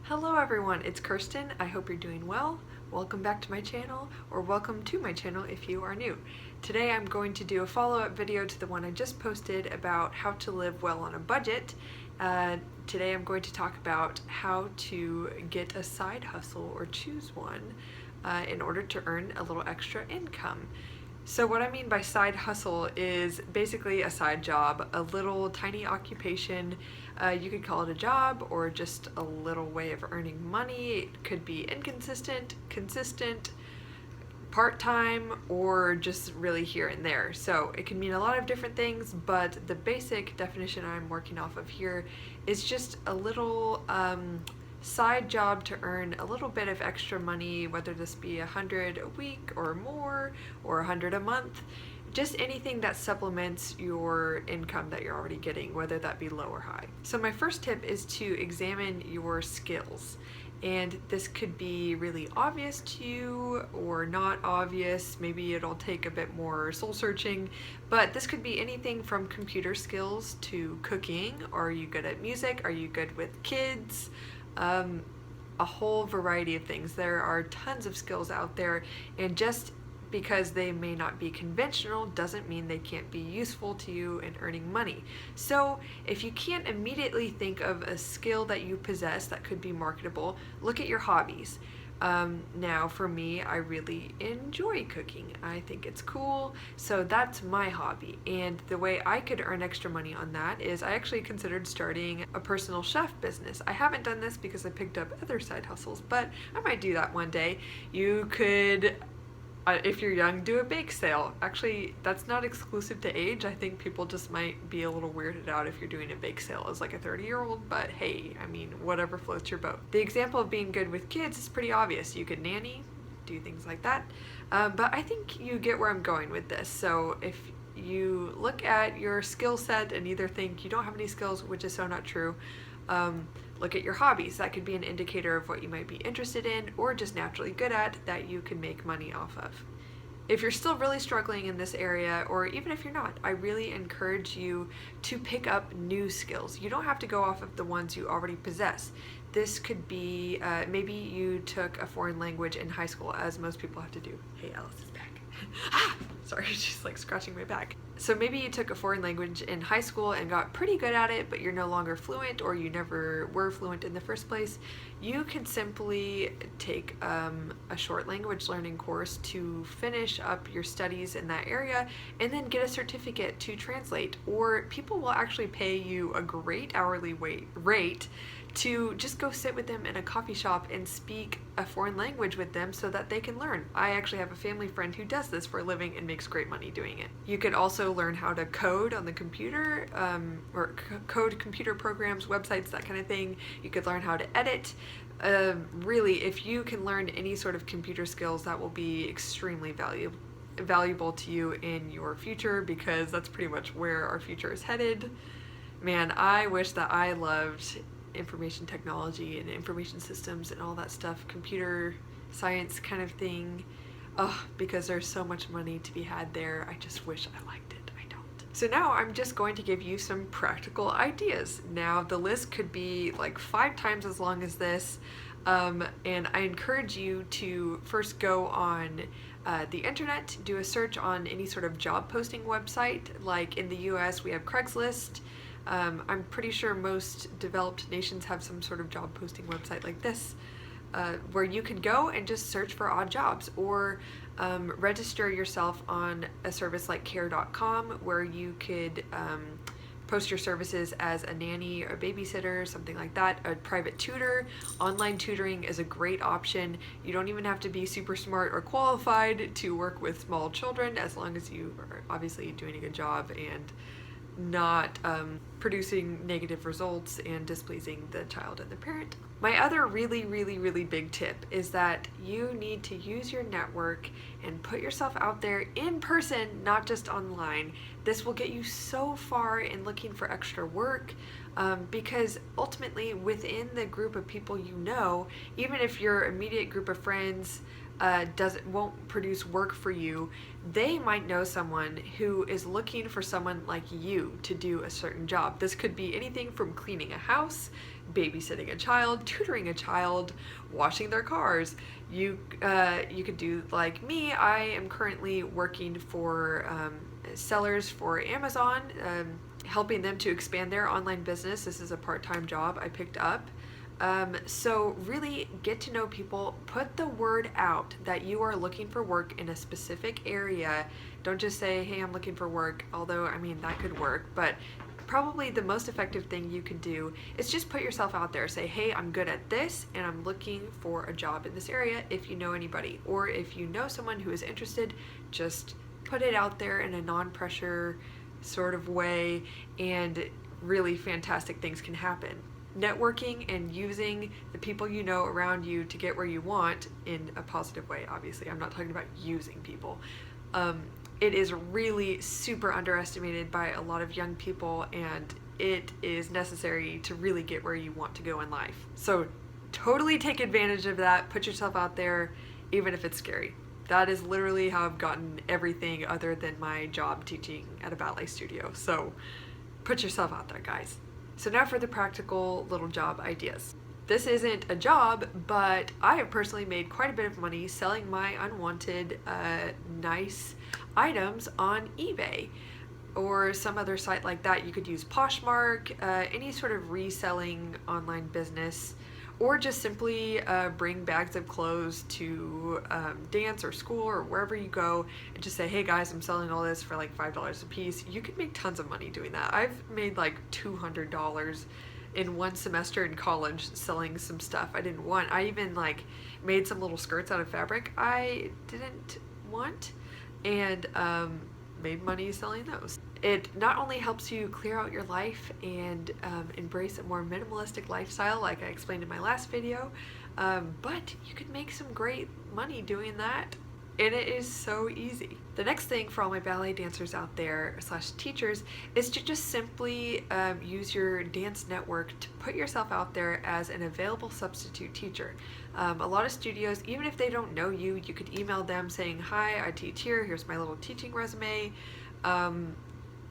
Hello everyone, it's Kirsten. I hope you're doing well. Welcome back to my channel, or welcome to my channel if you are new. Today I'm going to do a follow-up video to the one I just posted about how to live well on a budget. Today I'm going to talk about how to get a side hustle or choose one in order to earn a little extra income. So what I mean by side hustle is basically a side job, a little tiny occupation. You could call it a job or just a little way of earning money. It could be inconsistent, consistent, part-time, or just really here and there. So it can mean a lot of different things, but the basic definition I'm working off of here is just a little side job to earn a little bit of extra money, whether this be $100 a week or more, or $100 a month. Just anything that supplements your income that you're already getting, whether that be low or high. So my first tip is to examine your skills. And this could be really obvious to you or not obvious. Maybe it'll take a bit more soul searching, but this could be anything from computer skills to cooking. Are you good at music? Are you good with kids? A whole variety of things. There are tons of skills out there, and just because they may not be conventional doesn't mean they can't be useful to you in earning money. So if you can't immediately think of a skill that you possess that could be marketable, look at your hobbies. Now for me, I really enjoy cooking. I think it's cool, so that's my hobby. And the way I could earn extra money on that is I actually considered starting a personal chef business. I haven't done this because I picked up other side hustles, but I might do that one day. You could, if you're young, do a bake sale. Actually, that's not exclusive to age. I think people just might be a little weirded out if you're doing a bake sale as like a 30-year-old, but hey, I mean, whatever floats your boat. The example of being good with kids is pretty obvious. You could nanny, do things like that. But I think you get where I'm going with this. So if you look at your skill set and either think you don't have any skills, which is so not true, look at your hobbies. That could be an indicator of what you might be interested in or just naturally good at that you can make money off of. If you're still really struggling in this area, or even if you're not, I really encourage you to pick up new skills. You don't have to go off of the ones you already possess. This could be, maybe you took a foreign language in high school, as most people have to do. Hey, Alice is back. Sorry, she's like scratching my back. So maybe you took a foreign language in high school and got pretty good at it, but you're no longer fluent, or you never were fluent in the first place. You could simply take a short language learning course to finish up your studies in that area and then get a certificate to translate. Or people will actually pay you a great hourly rate to just go sit with them in a coffee shop and speak a foreign language with them so that they can learn. I actually have a family friend who does this for a living and makes great money doing it. You could also learn how to code on the computer, or code computer programs, websites, that kind of thing. You could learn how to edit. Really, if you can learn any sort of computer skills, that will be extremely valuable to you in your future, because that's pretty much where our future is headed. Man, I wish that I loved information technology and information systems and all that stuff, computer science kind of thing, because there's so much money to be had there. I just wish I liked it. I don't. So now I'm just going to give you some practical ideas. Now the list could be like 5 times as long as this, and I encourage you to first go on the internet, do a search on any sort of job posting website. Like in the US, we have Craigslist. I'm pretty sure most developed nations have some sort of job posting website like this, where you can go and just search for odd jobs, or register yourself on a service like care.com, where you could post your services as a nanny or a babysitter, something like that, a private tutor. Online tutoring is a great option. You don't even have to be super smart or qualified to work with small children, as long as you are obviously doing a good job and not producing negative results and displeasing the child and the parent. My other really big tip is that you need to use your network and put yourself out there in person, not just online. This will get you so far in looking for extra work, because ultimately within the group of people you know, even if your immediate group of friends won't produce work for you, they might know someone who is looking for someone like you to do a certain job. This could be anything from cleaning a house babysitting a child, tutoring a child, washing their cars. You could do like me. I am currently working for sellers for Amazon, helping them to expand their online business. This is a part-time job I picked up. So really get to know people, put the word out that you are looking for work in a specific area. Don't just say, hey, I'm looking for work, although I mean that could work, but probably the most effective thing you can do is just put yourself out there. Say, hey, I'm good at this and I'm looking for a job in this area, if you know anybody, or if you know someone who is interested, just put it out there in a non-pressure sort of way, and really fantastic things can happen. Networking and using the people you know around you to get where you want in a positive way. Obviously, I'm not talking about using people. It is really super underestimated by a lot of young people, and it is necessary to really get where you want to go in life. So totally take advantage of that. Put yourself out there, even if it's scary. That is literally how I've gotten everything other than my job teaching at a ballet studio. So put yourself out there, guys. So now for the practical little job ideas. This isn't a job, but I have personally made quite a bit of money selling my unwanted, nice items on eBay or some other site like that. You could use Poshmark, any sort of reselling online business, or just simply bring bags of clothes to dance or school or wherever you go and just say, hey guys, I'm selling all this for like $5 a piece. You can make tons of money doing that. I've made like $200 in one semester in college selling some stuff I didn't want. I even like made some little skirts out of fabric I didn't want, and made money selling those. It not only helps you clear out your life and embrace a more minimalistic lifestyle like I explained in my last video, but you could make some great money doing that, and it is so easy. The next thing for all my ballet dancers out there / teachers is to just simply use your dance network to put yourself out there as an available substitute teacher. A lot of studios, even if they don't know you, you could email them saying, hi, I teach here, here's my little teaching resume.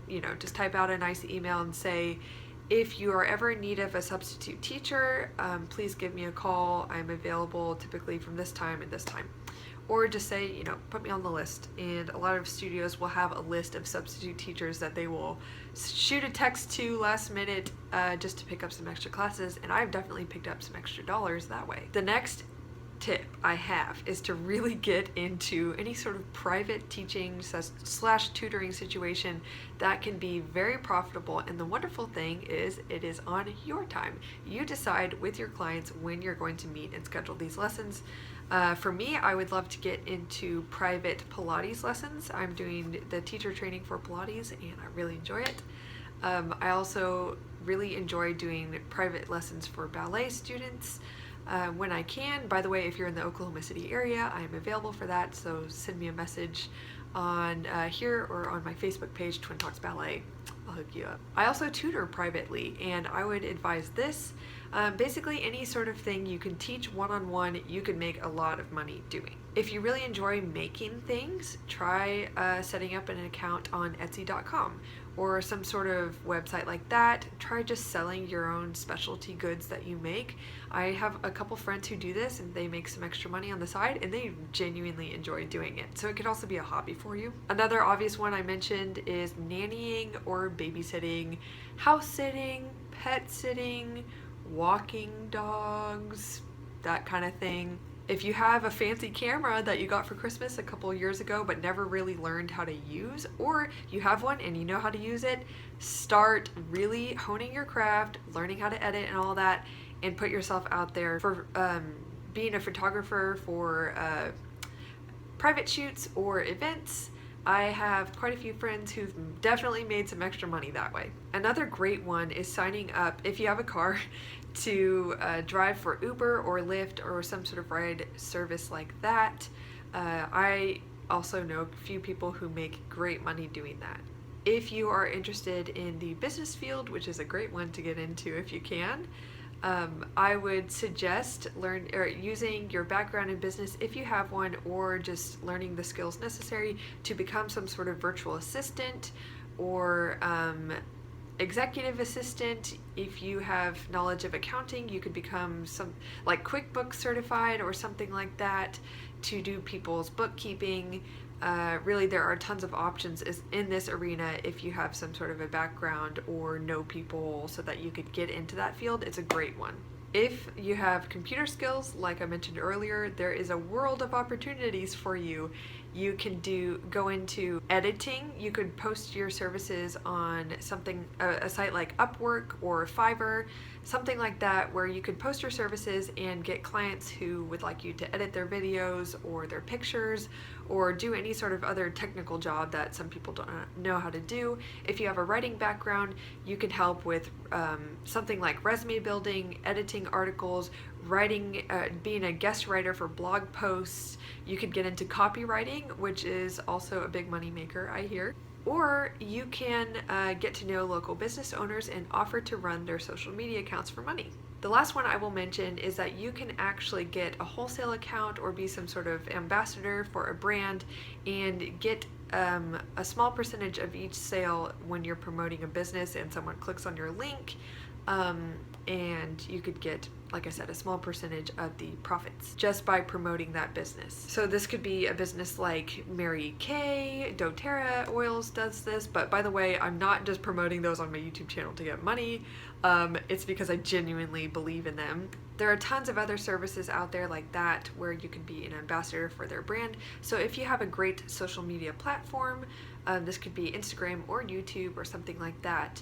You know, just type out a nice email and say, if you are ever in need of a substitute teacher, please give me a call. I'm available typically from this time and this time. Or just say, you know, put me on the list. And a lot of studios will have a list of substitute teachers that they will shoot a text to last minute just to pick up some extra classes. And I've definitely picked up some extra dollars that way. The next tip I have is to really get into any sort of private teaching / tutoring situation that can be very profitable. And the wonderful thing is it is on your time. You decide with your clients when you're going to meet and schedule these lessons. For me, I would love to get into private Pilates lessons. I'm doing the teacher training for Pilates and I really enjoy it. I also really enjoy doing private lessons for ballet students when I can. By the way, if you're in the Oklahoma City area, I am available for that, so send me a message on here or on my Facebook page, TwinTalksBallet. I'll hook you up. I also tutor privately, and I would advise this. Basically, any sort of thing you can teach one-on-one, you can make a lot of money doing. If you really enjoy making things, try setting up an account on Etsy.com or some sort of website like that. Try just selling your own specialty goods that you make. I have a couple friends who do this and they make some extra money on the side and they genuinely enjoy doing it. So it could also be a hobby for you. Another obvious one I mentioned is nannying or babysitting, house sitting, pet sitting, walking dogs, that kind of thing. If you have a fancy camera that you got for Christmas a couple years ago but never really learned how to use, or you have one and you know how to use it, start really honing your craft, learning how to edit and all that, and put yourself out there for being a photographer for private shoots or events. I have quite a few friends who've definitely made some extra money that way. Another great one is signing up, if you have a car, to drive for Uber or Lyft or some sort of ride service like that. I also know a few people who make great money doing that. If you are interested in the business field, which is a great one to get into if you can, I would suggest using your background in business if you have one, or just learning the skills necessary to become some sort of virtual assistant or executive assistant. If you have knowledge of accounting, you could become some like QuickBooks certified or something like that to do people's bookkeeping. Really, there are tons of options in this arena if you have some sort of a background or know people so that you could get into that field. It's a great one. If you have computer skills, like I mentioned earlier, there is a world of opportunities for you. You can go into editing. You could post your services on something, a site like Upwork or Fiverr, something like that, where you could post your services and get clients who would like you to edit their videos or their pictures or do any sort of other technical job that some people don't know how to do. If you have a writing background, you can help with something like resume building, editing articles, writing, being a guest writer for blog posts. You could get into copywriting, which is also a big money maker, I hear. Or you can get to know local business owners and offer to run their social media accounts for money. The last one I will mention is that you can actually get a wholesale account or be some sort of ambassador for a brand and get a small percentage of each sale when you're promoting a business and someone clicks on your link, and you could get, like I said, a small percentage of the profits just by promoting that business. So this could be a business like Mary Kay, doTERRA Oils does this, but by the way, I'm not just promoting those on my YouTube channel to get money. It's because I genuinely believe in them. There are tons of other services out there like that where you can be an ambassador for their brand. So if you have a great social media platform, this could be Instagram or YouTube or something like that,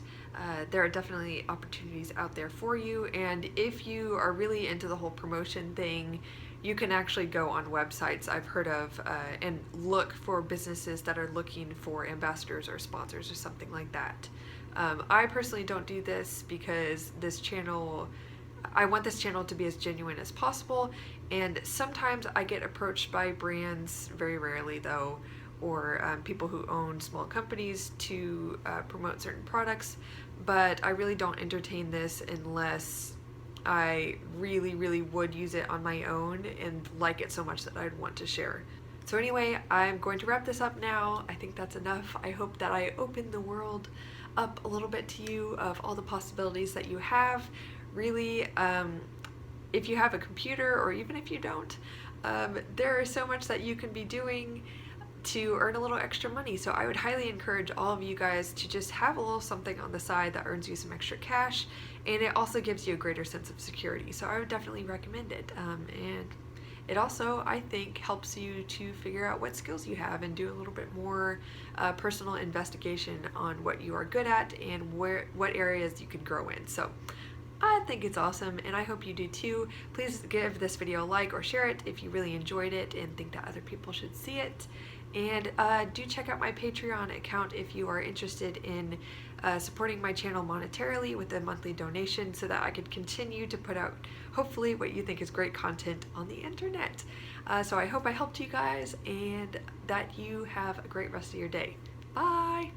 there are definitely opportunities out there for you. And if you are really into the whole promotion thing, you can actually go on websites I've heard of and look for businesses that are looking for ambassadors or sponsors or something like that. I personally don't do this because I want this channel to be as genuine as possible, and sometimes I get approached by brands, very rarely though, or people who own small companies to promote certain products, but I really don't entertain this unless I really would use it on my own and like it so much that I'd want to share. So anyway, I'm going to wrap this up now. I think that's enough. I hope that I opened the world up a little bit to you of all the possibilities that you have. Really, if you have a computer, or even if you don't, there is so much that you can be doing to earn a little extra money. So I would highly encourage all of you guys to just have a little something on the side that earns you some extra cash, and it also gives you a greater sense of security. So I would definitely recommend it. And it also, I think, helps you to figure out what skills you have and do a little bit more personal investigation on what you are good at and what areas you could grow in. So I think it's awesome, and I hope you do too. Please give this video a like or share it if you really enjoyed it and think that other people should see it. And do check out my Patreon account if you are interested in supporting my channel monetarily with a monthly donation so that I could continue to put out hopefully what you think is great content on the internet. So I hope I helped you guys and that you have a great rest of your day. Bye!